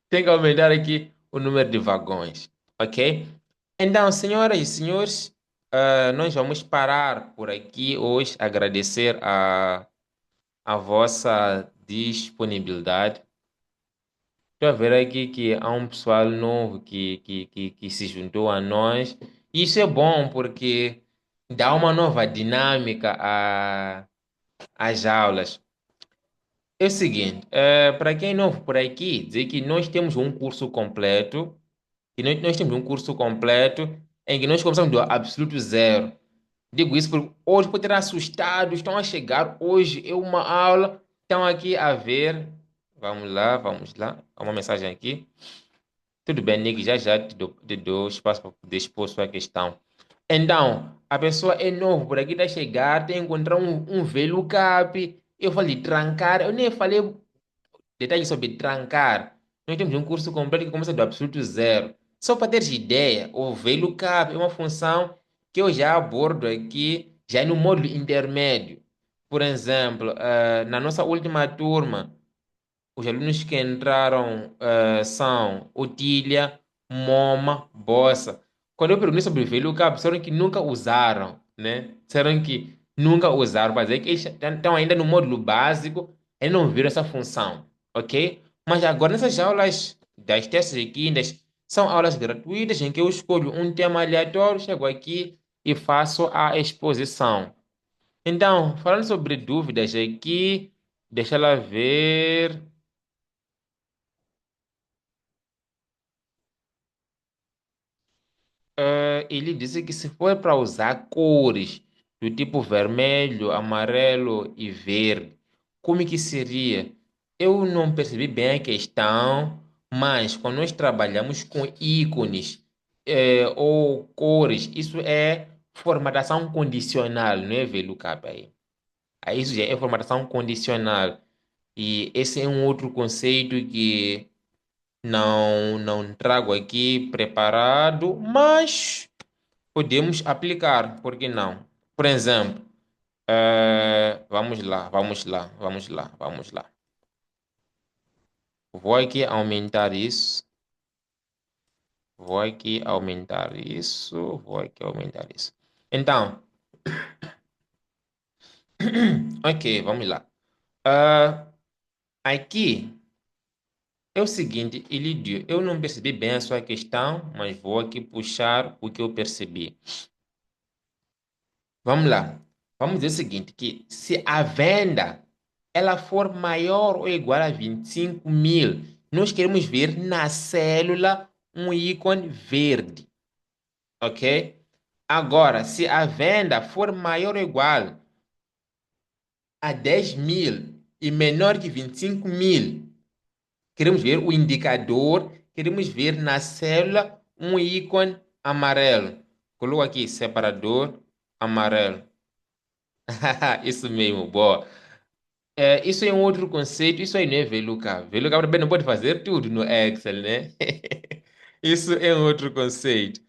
Tem que aumentar aqui o número de vagões, ok? Então, senhoras e senhores, nós vamos parar por aqui hoje. Agradecer a vossa disponibilidade. Estou a ver aqui que há um pessoal novo que se juntou a nós. Isso é bom porque dá uma nova dinâmica às aulas. É o seguinte, para quem é novo por aqui, dizer que nós temos um curso completo, e nós temos um curso completo em que nós começamos do absoluto zero. Digo isso porque hoje pode ter assustado, estão a chegar hoje, é uma aula, estão aqui a ver. Vamos lá. Há uma mensagem aqui. Tudo bem, Nick, já te dou espaço para poder expor sua questão. Então, a pessoa é novo por aqui, está a chegar, tem que encontrar um VLOOKUP. Eu falei trancar, eu nem falei detalhes sobre trancar. Nós temos um curso completo que começa do absoluto zero. Só para teres ideia, o VLOOKUP é uma função que eu já abordo aqui, já no módulo intermédio. Por exemplo, na nossa última turma, os alunos que entraram são Otília, Moma, Bossa. Quando eu perguntei sobre o VLOOKUP, disseram que nunca usaram, né? Disseram que nunca usaram, para dizer que eles estão ainda no módulo básico e não viram essa função, ok? Mas agora nessas aulas das terças e quintas, são aulas gratuitas em que eu escolho um tema aleatório, chego aqui e faço a exposição. Então, falando sobre dúvidas aqui, deixa ela ver. Ele disse que se for para usar cores do tipo vermelho, amarelo e verde, como que seria? Eu não percebi bem a questão, mas quando nós trabalhamos com ícones, ou cores, isso é formatação condicional, não é VLOOKUP aí. Aí isso já é formatação condicional. E esse é um outro conceito que não trago aqui preparado, mas podemos aplicar, por que não? Por exemplo, vamos lá. Vou aqui aumentar isso, vou aqui aumentar isso. Então, ok, vamos lá. Ah, aqui é o seguinte, Elidio, eu não percebi bem a sua questão, mas vou aqui puxar o que eu percebi. Vamos lá. Vamos dizer o seguinte, que se a venda ela for maior ou igual a 25.000, nós queremos ver na célula um ícone verde, ok? Agora, se a venda for maior ou igual a 10.000 e menor que 25.000, queremos ver o indicador, queremos ver na célula um ícone amarelo. Coloco aqui separador amarelo. Isso mesmo, boa. Isso é um outro conceito, isso aí não é VLOOKUP. VLOOKUP também não pode fazer tudo no Excel, né? Isso é um outro conceito.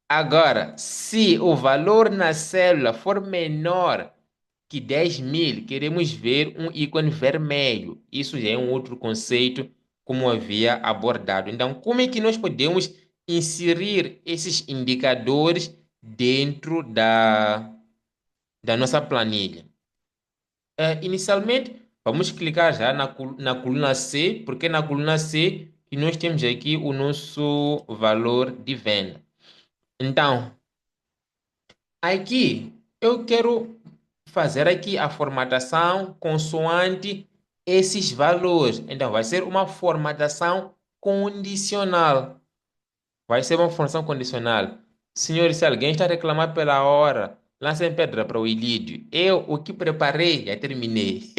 Agora, se o valor na célula for menor que 10.000, queremos ver um ícone vermelho. Isso já é um outro conceito, como havia abordado. Então, como é que nós podemos inserir esses indicadores dentro da nossa planilha? Inicialmente, vamos clicar já na coluna C, porque na coluna C que nós temos aqui o nosso valor de venda. Então, aqui eu quero fazer aqui a formatação consoante esses valores. Então, vai ser uma formatação condicional. Vai ser uma formatação condicional. Senhores, se alguém está a reclamar pela hora, lancem pedra para o Ilídio. Eu, o que preparei, já terminei.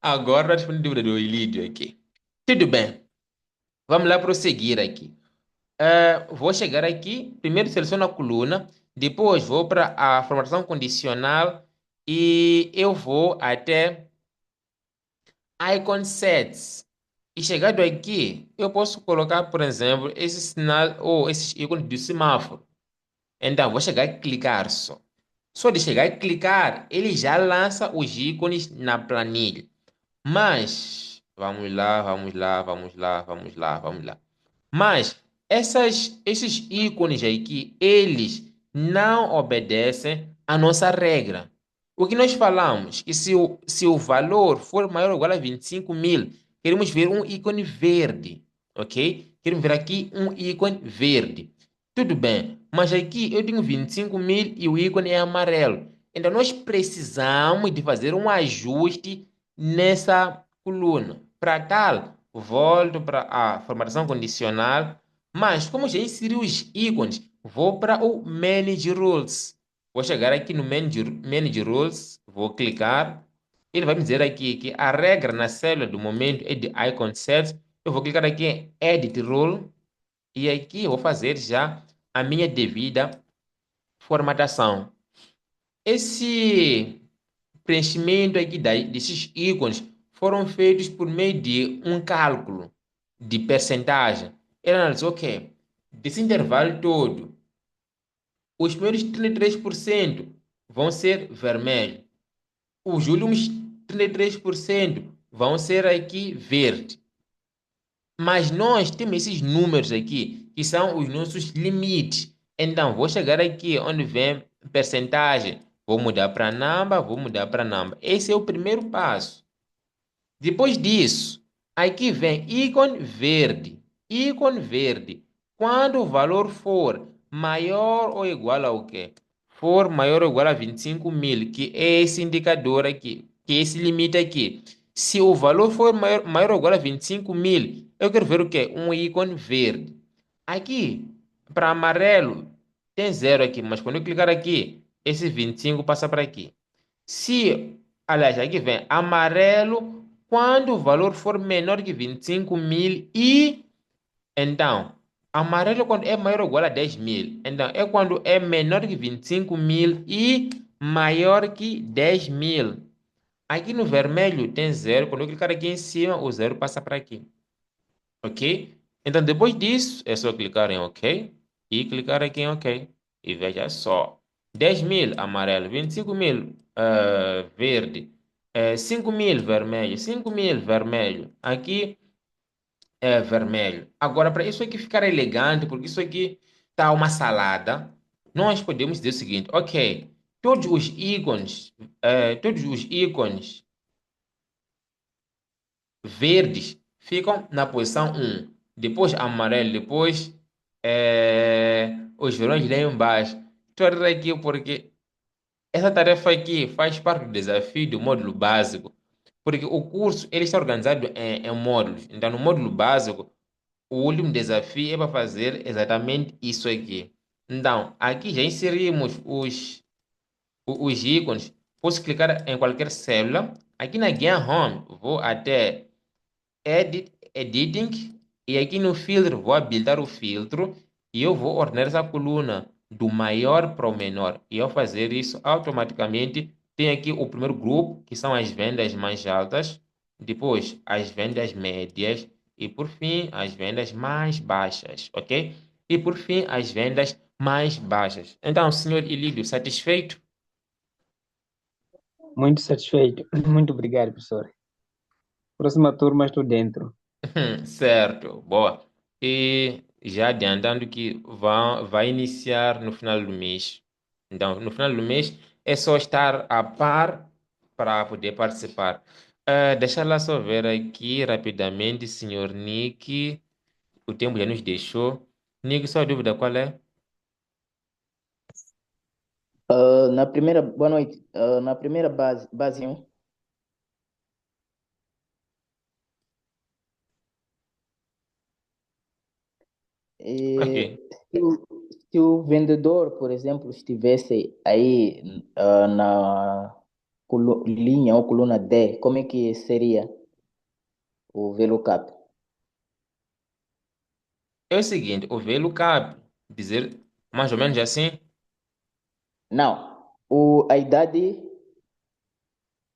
Agora, respondi a dúvida do Ilídio aqui. Tudo bem. Vamos lá prosseguir aqui. Vou chegar aqui, primeiro seleciono a coluna, depois vou para a formatação condicional e eu vou até icon sets. E chegado aqui, eu posso colocar, por exemplo, esse sinal ou esses ícones do semáforo. Então, vou chegar e clicar só. Só de chegar e clicar, ele já lança os ícones na planilha. Mas, vamos lá, vamos lá, vamos lá, vamos lá, vamos lá. Mas esses ícones aqui, eles não obedecem à nossa regra. O que nós falamos, que se o valor for maior ou igual a 25.000, queremos ver um ícone verde, ok? Queremos ver aqui um ícone verde. Tudo bem, mas aqui eu tenho 25.000 e o ícone é amarelo. Então nós precisamos de fazer um ajuste nessa coluna. Para tal, volto para a formatação condicional, mas como já inseri os ícones, vou para o Manage Rules. Vou chegar aqui no Manage Rules, vou clicar. Ele vai me dizer aqui que a regra na célula do momento é de Icon Set. Eu vou clicar aqui em Edit Rule e aqui eu vou fazer já a minha devida formatação. Esse preenchimento aqui desses ícones foram feitos por meio de um cálculo de percentagem. Ele analisou o quê? Desse intervalo todo, os primeiros 33% vão ser vermelho. Os últimos 33% vão ser aqui verde. Mas nós temos esses números aqui, que são os nossos limites. Então, vou chegar aqui onde vem percentagem. Vou mudar para number, vou mudar para number. Esse é o primeiro passo. Depois disso, aqui vem ícone verde. Ícone verde. Quando o valor for maior ou igual ao quê? For maior ou igual a 25.000, que é esse indicador aqui, que é esse limite aqui. Se o valor for maior ou igual a 25.000, eu quero ver o quê? Um ícone verde. Aqui, para amarelo, tem zero aqui, mas quando eu clicar aqui, esse 25 passa para aqui. Se, aliás, aqui vem amarelo quando o valor for menor que 25.000 e, então, amarelo quando é maior ou igual a 10.000. Então, é quando é menor que 25.000 e maior que 10.000. Aqui no vermelho tem zero. Quando eu clicar aqui em cima, o zero passa para aqui. Ok? Então, depois disso, é só clicar em OK e clicar aqui em OK. E veja só. 10.000 amarelo, 25.000 verde, 5.000 vermelho, 5.000 vermelho. Aqui é vermelho. Agora, para isso aqui ficar elegante, porque isso aqui tá uma salada, nós podemos dizer o seguinte: ok, todos os ícones verdes ficam na posição um. Depois amarelo, depois os vermelhos lá embaixo. Estou a dizer aqui porque essa tarefa aqui faz parte do desafio do módulo básico, porque o curso ele está organizado em módulos. Então, no módulo básico, o último desafio é para fazer exatamente isso aqui. Então, aqui já inserimos os ícones. Posso clicar em qualquer célula. Aqui na guia Home, vou até Editing, e aqui no filtro, vou habilitar o filtro e eu vou ordenar essa coluna do maior para o menor. E ao fazer isso, automaticamente tem aqui o primeiro grupo, que são as vendas mais altas, depois as vendas médias e por fim as vendas mais baixas, ok? E por fim as vendas mais baixas. Então, senhor Ilídio, satisfeito? Muito satisfeito. Muito obrigado, professor. Próxima turma, estou dentro. Certo, boa. E já adiantando que vai iniciar no final do mês. Então, no final do mês é só estar a par para poder participar. Deixa lá só ver aqui rapidamente, senhor Nick. O tempo já nos deixou. Nick, sua dúvida qual é? Na primeira, boa noite. Na primeira base 1, Ok. se o vendedor, por exemplo, estivesse aí na linha ou coluna D, como é que seria o VLOOKUP? É o seguinte, o VLOOKUP, dizer mais ou menos assim, Não, a idade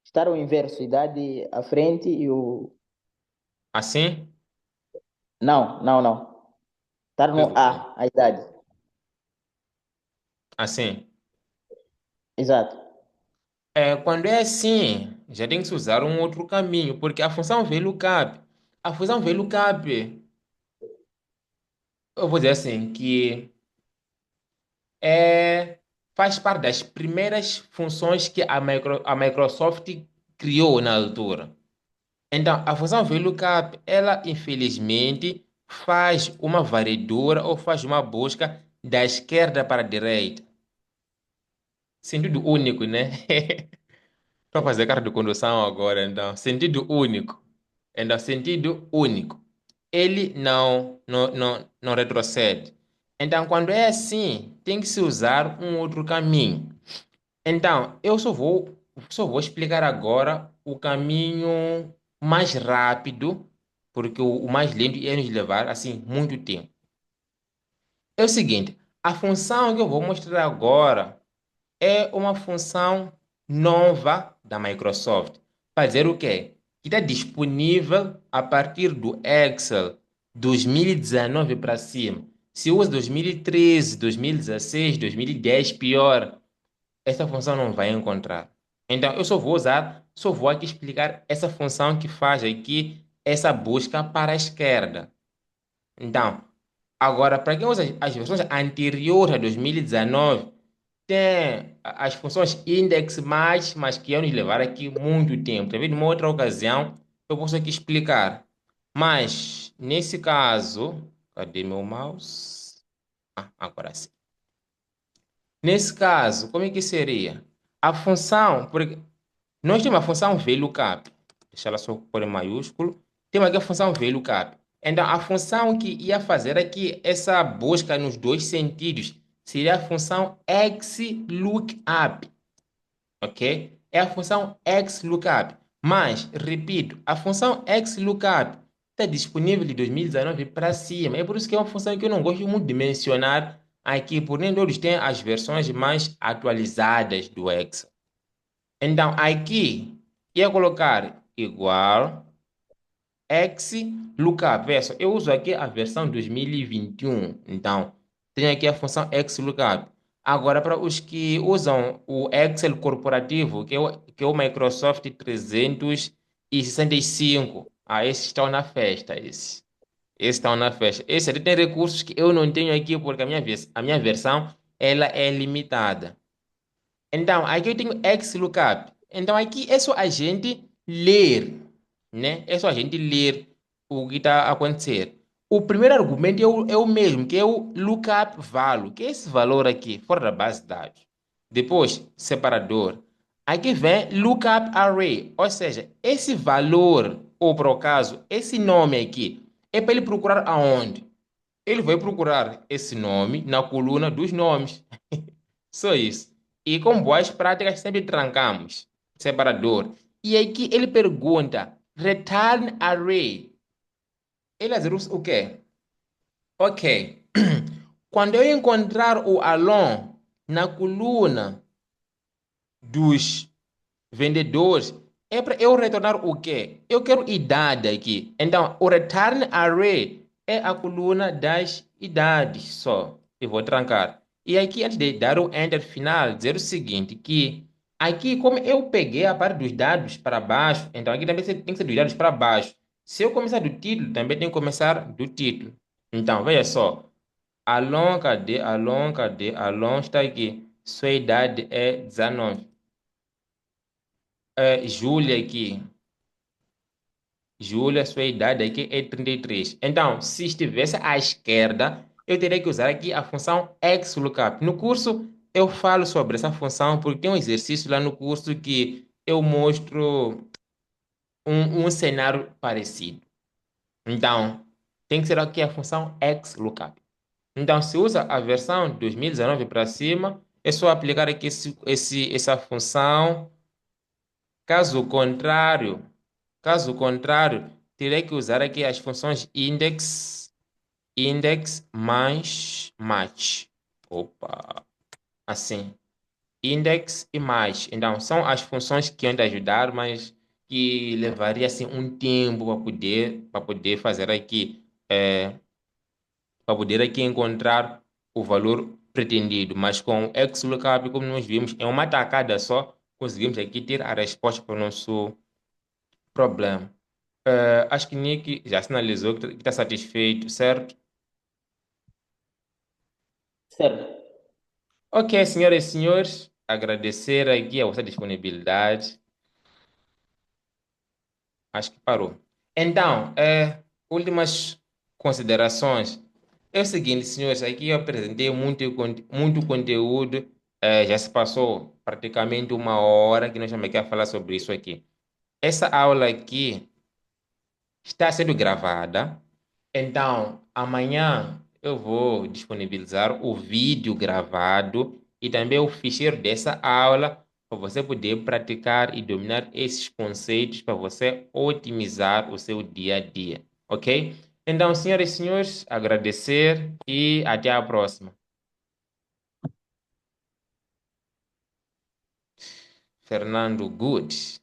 estar ao inverso, idade à frente e o... assim, Não. Estar no tudo bem. A idade. Assim. Exato. Quando é assim, já tem que se usar um outro caminho, porque a função VLOOKUP, eu vou dizer assim, que é, faz parte das primeiras funções que a Microsoft criou na altura. Então, a função VLOOKUP, ela infelizmente faz uma varredura ou faz uma busca da esquerda para a direita. Sentido único, né? Para fazer carta de condução agora, então, sentido único. Então, sentido único. Ele não retrocede. Então, quando é assim, tem que se usar um outro caminho. Então, eu só vou explicar agora o caminho mais rápido, porque o mais lento ia nos levar, assim, muito tempo. É o seguinte, a função que eu vou mostrar agora é uma função nova da Microsoft. Fazer o quê? Que está disponível a partir do Excel 2019 para cima. Se usa 2013, 2016, 2010, pior, essa função não vai encontrar. Então, eu só vou aqui explicar essa função que faz aqui essa busca para a esquerda. Então, agora, para quem usa as versões anteriores a 2019, tem as funções index mais, mas que iam nos levar aqui muito tempo. Talvez numa outra ocasião eu possa aqui explicar. Mas, nesse caso, cadê meu mouse? Agora sim. Nesse caso, como é que seria? A função, porque nós temos a função VLOOKUP. Deixa ela só pôr em maiúsculo. Temos aqui a função VLOOKUP. Então, a função que ia fazer aqui essa busca nos dois sentidos seria a função XLOOKUP, ok? É a função XLOOKUP. Mas, repito, a função XLOOKUP está disponível de 2019 para cima. É por isso que é uma função que eu não gosto muito de mencionar aqui, por nem todos têm as versões mais atualizadas do Excel. Então, aqui, ia colocar igual X lookup. Veja, eu uso aqui a versão 2021. Então, tem aqui a função X lookup. Agora, para os que usam o Excel corporativo, que é o Microsoft 365, esses estão na festa, esses. Esses estão na festa. Esse ali tem recursos que eu não tenho aqui, porque a minha versão, ela é limitada. Então, aqui eu tenho XLOOKUP. Então, aqui é só a gente ler, né? É só a gente ler o que está a acontecer. O primeiro argumento é o mesmo, que é o lookup value, que é esse valor aqui, fora da base de dados. Depois, separador. Aqui vem lookup array, ou seja, esse valor, ou por acaso, esse nome aqui, é para ele procurar aonde? Ele vai procurar esse nome na coluna dos nomes. Só isso. E com boas práticas sempre trancamos. Separador. E aqui ele pergunta: return array. Ele vai dizer o quê? Ok. Quando eu encontrar o Alon na coluna dos vendedores, é para eu retornar o quê? Eu quero idade aqui. Então, o return array é a coluna das idades só. Eu vou trancar. E aqui, antes de dar o enter final, dizer o seguinte, que aqui, como eu peguei a parte dos dados para baixo, então aqui também tem que ser dos dados para baixo. Se eu começar do título, também tem que começar do título. Então, veja só. Alon, cadê? Alon, cadê? Alon está aqui. Sua idade é 19. Júlia aqui. Júlia, sua idade aqui é 33. Então, se estivesse à esquerda, eu teria que usar aqui a função XLOOKUP. No curso, eu falo sobre essa função porque tem um exercício lá no curso que eu mostro um cenário parecido. Então, tem que ser aqui a função XLOOKUP. Então, se usa a versão 2019 para cima, é só aplicar aqui essa função. Caso contrário, Caso contrário, terei que usar aqui as funções index mais match. Opa, assim, index e mais. Então, são as funções que iam te ajudar, mas que levaria assim um tempo para poder fazer aqui, para poder aqui encontrar o valor pretendido. Mas com o XLOOKUP, como nós vimos, é uma tacada só, conseguimos aqui ter a resposta para o nosso problema. Acho que Nick já sinalizou que está satisfeito, certo? Certo. Ok, senhoras e senhores, agradecer aqui a vossa disponibilidade. Acho que parou. Então, últimas considerações. É o seguinte, senhores, aqui eu apresentei muito conteúdo. Já se passou praticamente uma hora que nós estamos aqui a falar sobre isso aqui. Essa aula aqui está sendo gravada. Então, amanhã eu vou disponibilizar o vídeo gravado e também o ficheiro dessa aula para você poder praticar e dominar esses conceitos para você otimizar o seu dia a dia, ok? Então, senhoras e senhores, agradecer e até a próxima. Fernando Good.